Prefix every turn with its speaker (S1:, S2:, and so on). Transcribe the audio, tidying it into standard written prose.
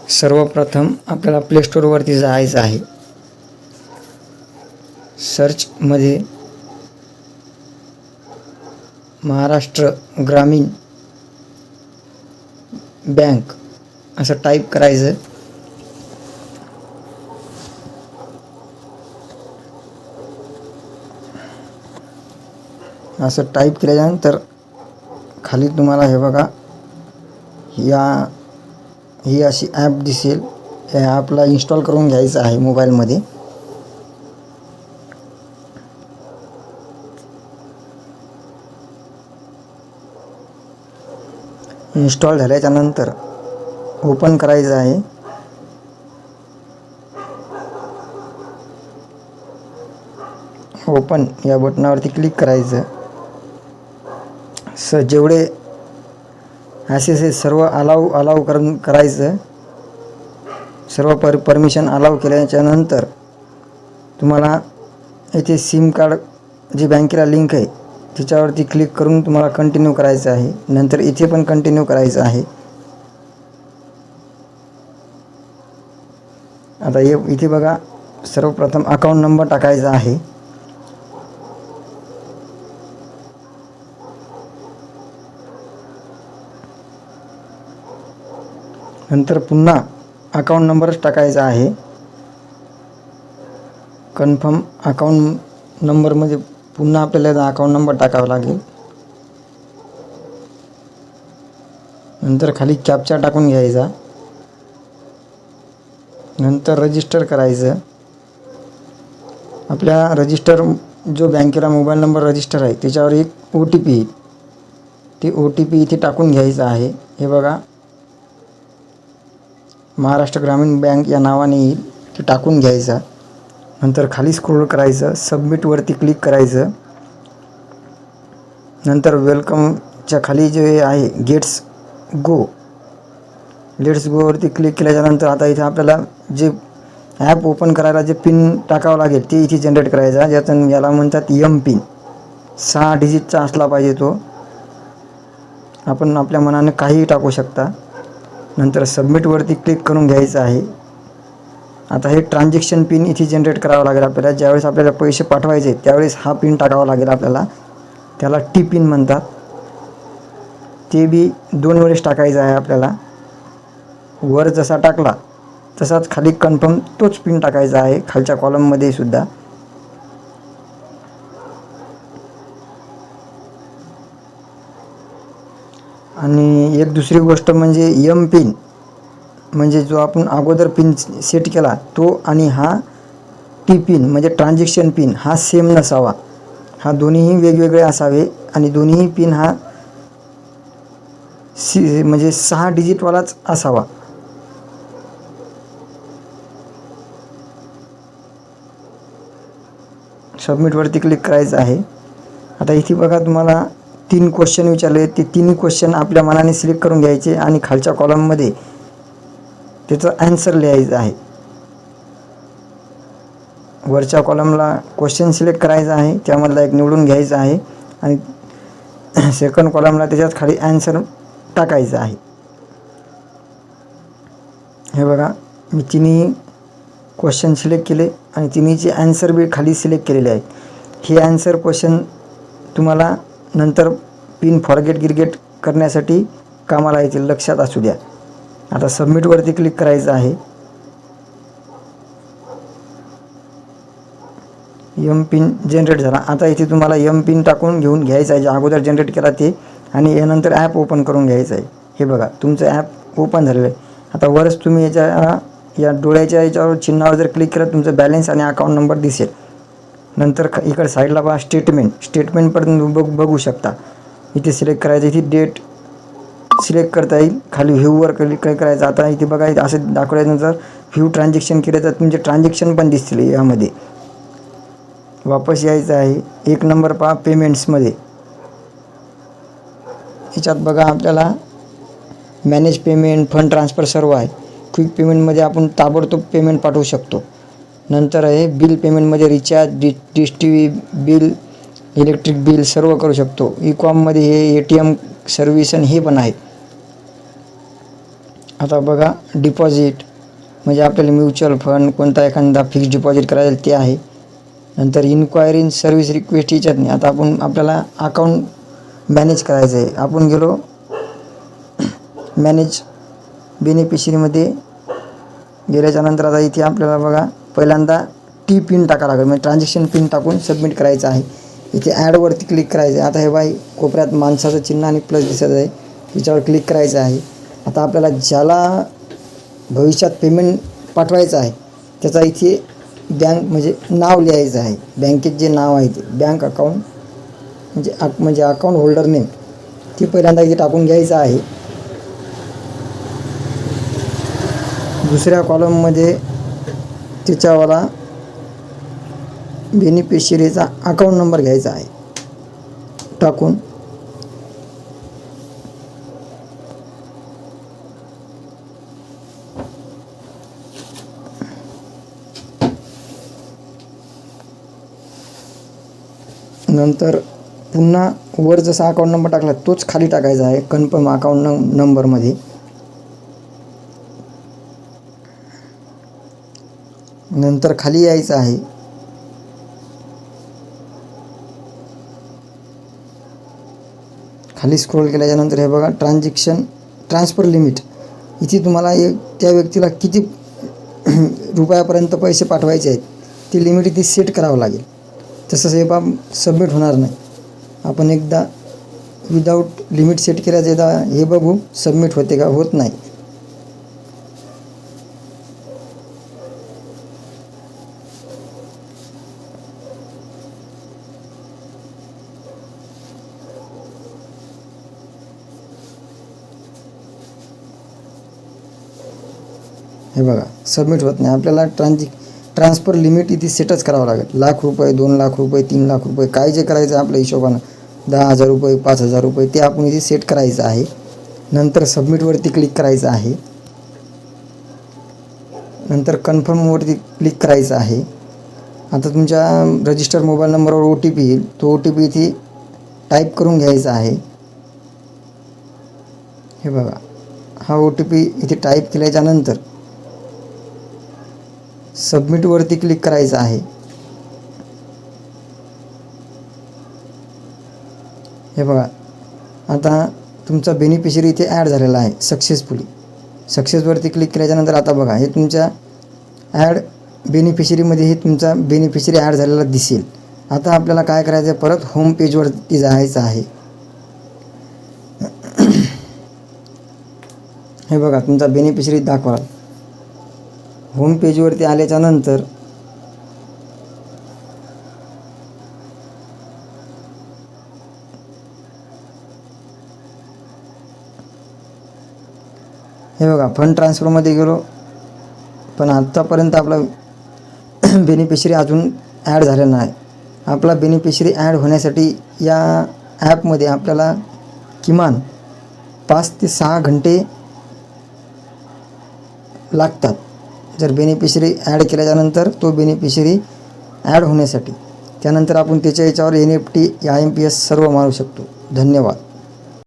S1: सर्वप्रथम आपल्याला प्ले स्टोअरवरती जायचं आहे. सर्चमध्ये महाराष्ट्र ग्रामीण बँक असं टाईप करायचं. असं टाईप केल्यानंतर खाली तुम्हाला हे बघा ही अशी ॲप दिसेल. या ॲपला इन्स्टॉल करून घ्यायचं आहे मोबाईलमध्ये. इन्स्टॉल झाल्याच्या नंतर ओपन करायचं आहे. ओपन या बटनावरती क्लिक करायचं. जेवढे असे सर्व अलाव करायचं. सर्व परमिशन अलाव केल्याच्या नंतर तुम्हाला इथे सिम कार्ड जी बँकेला लिंक आहे त्याच्यावरती क्लिक करून तुम्हाला कंटिन्यू करायचं आहे. नंतर इथे पण कंटिन्यू करायचं आहे. आता इथे बघा सर्वप्रथम अकाउंट नंबर टाकायचा आहे. नंतर पुन्हा अकाउंट नंबरच टाकायचा आहे. कन्फर्म अकाउंट नंबरमध्ये पुन्हा आपल्याला अकाउंट नंबर टाकावा लागेल. नंतर खाली कॅप्चा टाकून घ्यायचा. नंतर रजिस्टर करायचं. आपल्या रजिस्टर जो बँकेला मोबाईल नंबर रजिस्टर आहे त्याच्यावर एक OTP येईल. ते OTP इथे टाकून घ्यायचा आहे. हे बघा महाराष्ट्र ग्रामीण बँक या नावाने येईल. ते टाकून घ्यायचा. नंतर खाली स्क्रोल करायचं. सबमिटवरती क्लिक करायचं. नंतर वेलकमच्या खाली जे आहे लेट्स गोवरती क्लिक केल्याच्यानंतर आता इथे आपल्याला जे ॲप ओपन करायला जे पिन टाकावं लागेल ते इथे जनरेट करायचा. ज्यातून याला म्हणतात पिन. 6 डिजिटचा असला पाहिजे तो. आपण आपल्या मनाने काहीही टाकू शकता. नंतर सबमिटवरती क्लिक करून घ्यायचं आहे. आता हे ट्रान्झॅक्शन पिन इथे जनरेट करावं लागेल आपल्याला. ज्यावेळेस आपल्याला पैसे पाठवायचे त्यावेळेस हा पिन टाकावा लागेल आपल्याला. त्याला T-पिन म्हणतात. ते बी 2 वेळेस टाकायचं आहे आपल्याला. वर जसा टाकला तसाच खाली कन्फर्म तोच पिन टाकायचा आहे खालच्या कॉलममध्ये सुद्धा. आणि एक दुसरी गोष्ट म्हणजे पिन म्हणजे जो आपण अगोदर पिन सेट केला तो आणि हा T-पिन म्हणजे ट्रान्झॅक्शन पिन हा सेम नसावा. हा दोन्हीही वेगवेगळे असावे आणि दोन्हीही पिन हा म्हणजे 6 डिजिटवालाच असावा. सबमिटवरती क्लिक करायचं आहे. आता इथे बघा तुम्हाला 3 क्वेश्चन विचारले. ते 3 क्वेश्चन आपल्या मनाने सिलेक्ट करून घ्यायचे आणि खालच्या कॉलममध्ये त्याचं ॲन्सर लिहायचं आहे. वरच्या कॉलमला क्वेश्चन सिलेक्ट करायचा आहे. त्यामधला एक निवडून घ्यायचा आहे आणि सेकंड कॉलमला त्याच्यात खाली ॲन्सर टाकायचं आहे. हे बघा मी तिन्ही क्वेश्चन सिलेक्ट केले आणि तिन्हीचे ॲन्सर बी खाली सिलेक्ट केलेले आहेत. हे ॲन्सर क्वेश्चन तुम्हाला नंतर पिन फॉरगेट करण्यासाठी कामाला येतील. लक्षात असू द्या. आता सबमिटवरती क्लिक करायचं आहे. पिन जनरेट झाला. आता इथे तुम्हाला पिन टाकून घेऊन घ्यायचं आहे जे अगोदर जनरेट केला ते आणि यानंतर ॲप ओपन करून घ्यायचं आहे. हे बघा तुमचं ॲप ओपन झालेलं आहे. आता वरच तुम्ही या डोळ्याच्या याच्यावर चिन्हावर जर क्लिक केलं तुमचं बॅलन्स आणि अकाउंट नंबर दिसेल. नंतर इकडे साईडला पहा स्टेटमेंट पण बघू शकता. इथे सिलेक्ट करायचं. इथे डेट सिलेक्ट करता येईल. खाली व्ह्यूवर क्लिक करायचं. आता इथे बघा असं दाखवल्यानंतर व्ह्यू ट्रान्झॅक्शन केले तर तुमचे ट्रान्झॅक्शन पण दिसतील. यामध्ये वापस यायचं आहे. 1 नंबर पहा पेमेंट्समध्ये. याच्यात बघा आपल्याला मॅनेज पेमेंट, फंड ट्रान्सफर सर्व आहे. क्विक पेमेंटमध्ये आपण ताबडतोब पेमेंट पाठवू शकतो. नंतर आहे बिल पेमेंटमध्ये recharge, dish TV bill, electric bill सर्व करू शकतो. ई-कॉममध्ये हे ATM सर्व्हिस आणि हे पण आहे. आता बघा डिपॉझिट म्हणजे आपल्याला म्युच्युअल फंड कोणता एखादा फिक्स डिपॉझिट करायला ते आहे. नंतर इन्क्वायरी इन सर्व्हिस रिक्वेस्ट याच्यात नाही. आता आपल्याला अकाउंट मॅनेज करायचं आहे. आपण गेलो मॅनेज बेनिफिशरीमध्ये गेल्याच्यानंतर आता इथे आपल्याला बघा पहिल्यांदा टी पिन टाकावं लागेल म्हणजे ट्रान्झॅक्शन पिन टाकून सबमिट करायचं आहे. इथे ॲडवरती क्लिक करायचं आहे. आता हे बाई कोपऱ्यात माणसाचं चिन्ह आणि प्लस दिसत आहे, त्याच्यावर क्लिक करायचं आहे. आता आपल्याला ज्याला भविष्यात पेमेंट पाठवायचं आहे त्याचा इथे बँक म्हणजे नाव लिहायचं आहे. बँकेत जे नाव आहे ते बँक अकाउंट म्हणजे अकाउंट होल्डर नेम ते पहिल्यांदा इथे टाकून घ्यायचं आहे. दुसऱ्या कॉलममध्ये त्याच्यावाला बेनिफिशरीचा अकाउंट नंबर घ्यायचा आहे टाकून. नंतर पुन्हा वर जसा अकाउंट नंबर टाकला तोच खाली टाकायचा आहे कन्फर्म अकाउंट नंबरमध्ये. नंतर खाली यायचं आहे. खाली स्क्रोल केल्याच्यानंतर हे बघा ट्रान्सफर लिमिट इथे तुम्हाला त्या व्यक्तीला किती रुपयापर्यंत पैसे पाठवायचे आहेत ती लिमिट इथे सेट करावं लागेल. तसंच हे सबमिट होणार नाही. आपण एकदा विदाऊट लिमिट सेट केल्याचं एकदा हे बघू सबमिट होते का होत नाही. हे बघा सबमिट होत नाही. आपल्याला ट्रान्सफर लिमिट इथे सेटच करावं लागेल. ₹1,00,000 ₹2,00,000 ₹3,00,000 काय जे करायचं आहे आपल्या हिशोबानं ₹10,000 ₹5,000 ते आपण इथे सेट करायचं आहे. नंतर सबमिटवरती क्लिक करायचं आहे. नंतर कन्फर्मवरती क्लिक करायचं आहे. आता तुमच्या रजिस्टर मोबाईल नंबरवर OTP येईल. तो OTP इथे टाईप करून घ्यायचा आहे. हे बघा हा OTP इथे टाईप केल्याच्यानंतर सबमिटवरती क्लिक करायचं आहे. हे बघा आता तुमचा बेनिफिशरी इथे ॲड झालेला आहे सक्सेसवरती क्लिक केल्याच्यानंतर आता बघा हे तुमच्या ॲड बेनिफिशरीमध्ये हे तुमचा बेनिफिशरी ॲड झालेला दिसेल. आता आपल्याला काय करायचं आहे परत होम पेजवरती जायचं आहे. हे बघा तुमचा बेनिफिशरी दाखवा. होम पेजवरती आल्याच्यानंतर हे बघा फंड ट्रान्सफरमध्ये गेलो पण आत्तापर्यंत आपला बेनिफिशरी अजून ॲड झालेला नाही. आपला बेनिफिशरी ॲड होण्यासाठी या ॲपमध्ये आपल्याला किमान 5 ते 6 घंटे लागतात जर बेनिफिशरी ॲड केल्याच्यानंतर तो बेनिफिशरी ॲड होण्यासाठी. त्यानंतर आपण त्याच्या याच्यावर NFT IMPS सर्व मारू शकतो. धन्यवाद.